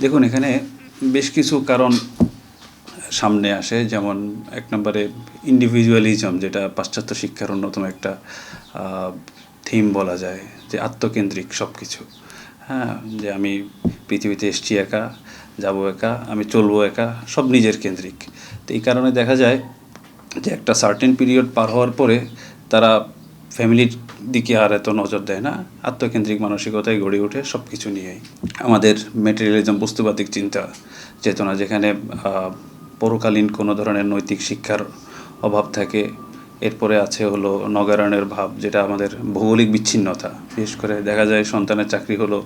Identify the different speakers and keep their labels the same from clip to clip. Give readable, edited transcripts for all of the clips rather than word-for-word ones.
Speaker 1: দেখুন, এখানে বেশ কিছু কারণ সামনে আসে। যেমন এক নম্বরে ইন্ডিভিজুয়ালিজম, যেটা পাশ্চাত্য শিক্ষার অন্যতম একটা থিম বলা যায়, যে আত্মকেন্দ্রিক সব কিছু। হ্যাঁ, যে আমি পৃথিবীতে এসছি একা, যাবো একা, আমি চলবো একা, সব নিজের কেন্দ্রিক। তো এই কারণে দেখা যায় যে একটা সার্টেন পিরিয়ড পার হওয়ার পরে তারা ফ্যামিলির দিকে আর এত নজর দেয় না, আত্মকেন্দ্রিক মানসিকতায় গড়ে ওঠে সব কিছু নিয়েই। আমাদের মেটেরিয়ালিজম, বস্তুবাদিক চিন্তা চেতনা, যেখানে পরকালীন কোনো ধরনের নৈতিক শিক্ষার অভাব থাকে। এরপরে আছে হলো নগরায়ণের ভাব, যেটা আমাদের ভৌগোলিক বিচ্ছিন্নতা। বিশেষ করে দেখা যায় সন্তানের চাকরি হলো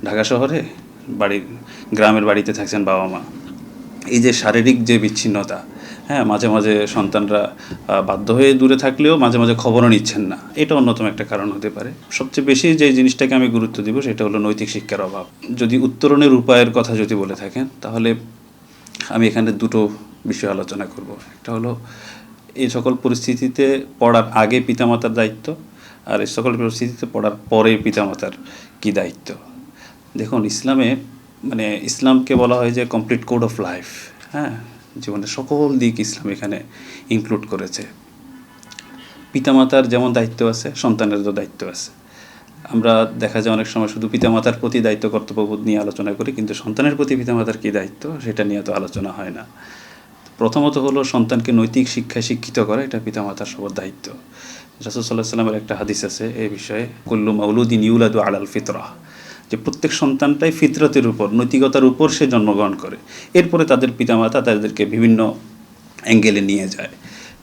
Speaker 1: ঢাকা শহরে, গ্রামের বাড়িতে থাকছেন বাবা মা। এই যে শারীরিক যে বিচ্ছিন্নতা, হ্যাঁ, মাঝে মাঝে সন্তানরা বাধ্য হয়ে দূরে থাকলেও মাঝে মাঝে খবরও নিচ্ছেন না, এটা অন্যতম একটা কারণ হতে পারে। সবচেয়ে বেশি যে জিনিসটাকে আমি গুরুত্ব দিব সেটা হলো নৈতিক শিক্ষার অভাব। যদি উত্তরণের উপায়ের কথা যদি বলে থাকেন, তাহলে আমি এখানে দুটো বিষয় আলোচনা করব। একটা হলো এই সকল পরিস্থিতিতে পড়ার আগে পিতামাতার দায়িত্ব, আর এই সকল পরিস্থিতিতে পড়ার পরে পিতামাতার কী দায়িত্ব। দেখুন, ইসলামকে বলা হয় যে কমপ্লিট কোড অফ লাইফ। হ্যাঁ, জীবনের সকল দিক ইসলাম এখানে ইনক্লুড করেছে। পিতামাতার যেমন দায়িত্ব আছে, সন্তানেরও দায়িত্ব আছে। আমরা দেখা যায় অনেক সময় শুধু পিতামাতার প্রতি দায়িত্ব কর্তব্যবোধ নিয়ে আলোচনা করি, কিন্তু সন্তানের প্রতি পিতামাতার কী দায়িত্ব সেটা নিয়ে তো আলোচনা হয় না। প্রথমত হলো সন্তানকে নৈতিক শিক্ষায় শিক্ষিত করা, এটা পিতামাতার সবার দায়িত্ব। রাসূল সাল্লাল্লাহু আলাইহি ওয়াসাল্লামের একটা হাদিস আছে এই বিষয়ে, কুল্লু মাউলুদিন ইউলাদু আলাল ফিতরাহ, যে প্রত্যেক সন্তানটাই ফিতরতের উপর, নৈতিকতার উপর সে জন্মগ্রহণ করে। এরপরে তাদের পিতামাতা তাদেরকে বিভিন্ন অ্যাঙ্গেলে নিয়ে যায়।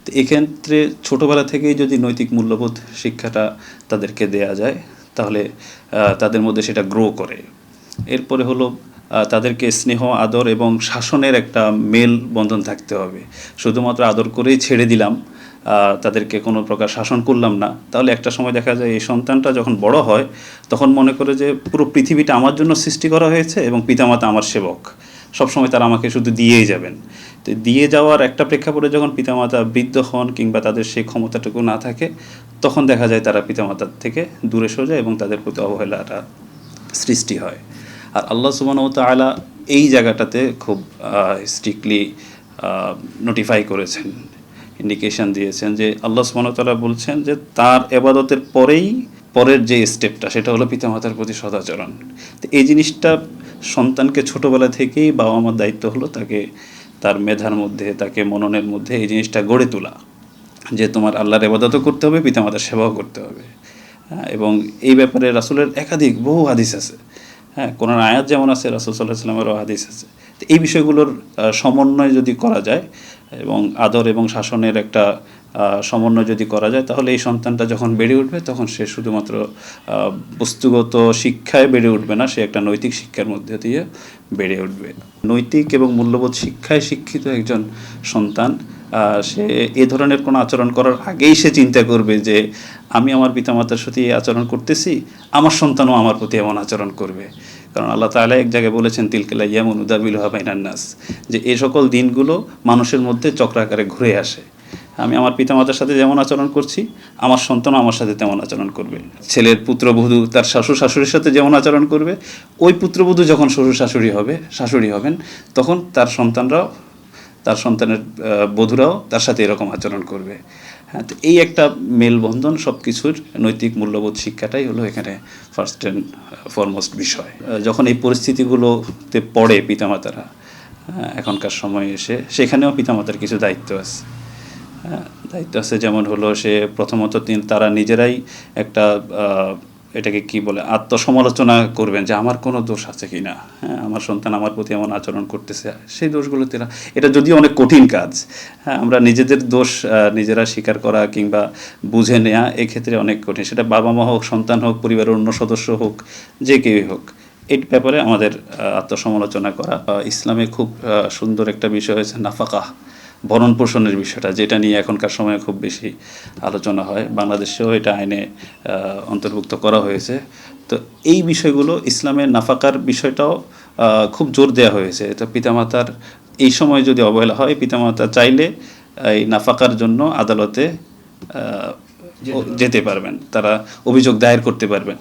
Speaker 1: তো এক্ষেত্রে ছোটোবেলা থেকেই যদি নৈতিক মূল্যবোধ শিক্ষাটা তাদেরকে দেয়া যায়, তাহলে তাদের মধ্যে সেটা গ্রো করে। এরপরে হলো তাদেরকে স্নেহ, আদর এবং শাসনের একটা মেল বন্ধন থাকতে হবে। শুধুমাত্র আদর করেই ছেড়ে দিলাম, তাদেরকে কোনো প্রকার শাসন করলাম না, তাহলে একটা সময় দেখা যায় এই সন্তানটা যখন বড় হয় তখন মনে করে যে পুরো পৃথিবীটা আমার জন্য সৃষ্টি করা হয়েছে এবং পিতামাতা আমার সেবক, সবসময় তারা আমাকে শুধু দিয়েই যাবেন। তো দিয়ে যাওয়ার একটা প্রেক্ষাপটে যখন পিতামাতা বৃদ্ধ হন কিংবা তাদের সেই ক্ষমতাটুকু না থাকে, তখন দেখা যায় তারা পিতামাতার থেকে দূরে সরে যায় এবং তাদের প্রতি অবহেলাটা সৃষ্টি হয়। আর আল্লাহ সুবহানাহু ওয়া তাআলা এই জায়গাটাতে খুব স্ট্রিক্টলি নোটিফাই করেছেন, ইন্ডিকেশন দিয়েছেন যে আল্লাহ সুবহানাহু ওয়া তাআলা বলছেন যে তার ইবাদতের পরের যে স্টেপটা সেটা হলো পিতামাতার প্রতি সদাচরণ। তো এই জিনিসটা সন্তানকে ছোটোবেলা থেকেই বাবা মার দায়িত্ব হলো তাকে তার মেধার মধ্যে, তাকে মননের মধ্যে এই জিনিসটা গড়ে তোলা, যে তোমার আল্লাহর ইবাদতও করতে হবে, পিতামাতার সেবাও করতে হবে। এবং এই ব্যাপারে রাসূলের একাধিক বহু হাদিস আছে। হ্যাঁ, কোরআন আয়াত যেমন আছে, রাসূল সাল্লাল্লাহু আলাইহি ওয়াসাল্লামেরও হাদিস আছে। তো এই বিষয়গুলোর সমন্বয় যদি করা যায় এবং আদর এবং শাসনের একটা সমন্বয় যদি করা যায়, তাহলে এই সন্তানটা যখন বেড়ে উঠবে তখন সে শুধুমাত্র বস্তুগত শিক্ষায় বেড়ে উঠবে না, সে একটা নৈতিক শিক্ষার মধ্যে দিয়ে বেড়ে উঠবে। নৈতিক এবং মূল্যবোধ শিক্ষায় শিক্ষিত একজন সন্তান সে এ ধরনের কোনো আচরণ করার আগেই সে চিন্তা করবে যে আমি আমার পিতামাতার সাথে এই আচরণ করতেছি, আমার সন্তানও আমার প্রতি এমন আচরণ করবে। কারণ আল্লাহ তাআলা এক জায়গায় বলেছেন, তিলকাল আইয়ামু নুদাবিলুহা বাইনান নাস, যে এই সকল দিনগুলো মানুষের মধ্যে চক্রাকারে ঘুরে আসে। আমি আমার পিতামাতার সাথে যেমন আচরণ করছি, আমার সন্তানও আমার সাথে তেমন আচরণ করবে। ছেলের পুত্রবধূ তার শ্বশুর শাশুড়ির সাথে যেমন আচরণ করবে, ওই পুত্রবধূ যখন শ্বশুর শাশুড়ি হবেন, তখন তার সন্তানের বধূরাও তার সাথে এরকম আচরণ করবে। হ্যাঁ, তো এই একটা মেলবন্ধন সব কিছুর নৈতিক মূল্যবোধ শিক্ষাটাই হলো এখানে ফার্স্ট অ্যান্ড ফরমোস্ট বিষয়। যখন এই পরিস্থিতিগুলোতে পড়ে পিতামাতারা, এখনকার সময়ে এসে, সেখানেও পিতামাতার কিছু দায়িত্ব আছে। দায়িত্ব আছে, যেমন হলো সে প্রথমত তারা নিজেরাই একটা এটাকে কি বলে, আত্মসমালোচনা করবেন যে আমার কোনো দোষ আছে কি না। হ্যাঁ, আমার সন্তান আমার প্রতি এমন আচরণ করতেছে, সেই দোষগুলোতে এটা যদিও অনেক কঠিন কাজ। হ্যাঁ, আমরা নিজেদের দোষ নিজেরা স্বীকার করা কিংবা বুঝে নেওয়া এক্ষেত্রে অনেক কঠিন। সেটা বাবা মা হোক, সন্তান হোক, পরিবারের অন্য সদস্য হোক, যে কেউই হোক, এই ব্যাপারে আমাদের আত্মসমালোচনা করা। ইসলামে খুব সুন্দর একটা বিষয় হয়েছে নাফাকা, ভরণ পোষণের বিষয়টা, যেটা নিয়ে এখনকার সময়ে খুব বেশি আলোচনা হয়। বাংলাদেশেও এটা আইনে অন্তর্ভুক্ত করা হয়েছে। তো এই বিষয়গুলো, ইসলামের নাফাকার বিষয়টাও খুব জোর দেওয়া হয়েছে। তো পিতামাতার এই সময় যদি অবহেলা হয়, পিতামাতা চাইলে এই নাফাকার জন্য আদালতে যেতে পারবেন, তারা অভিযোগ দায়ের করতে পারবেন।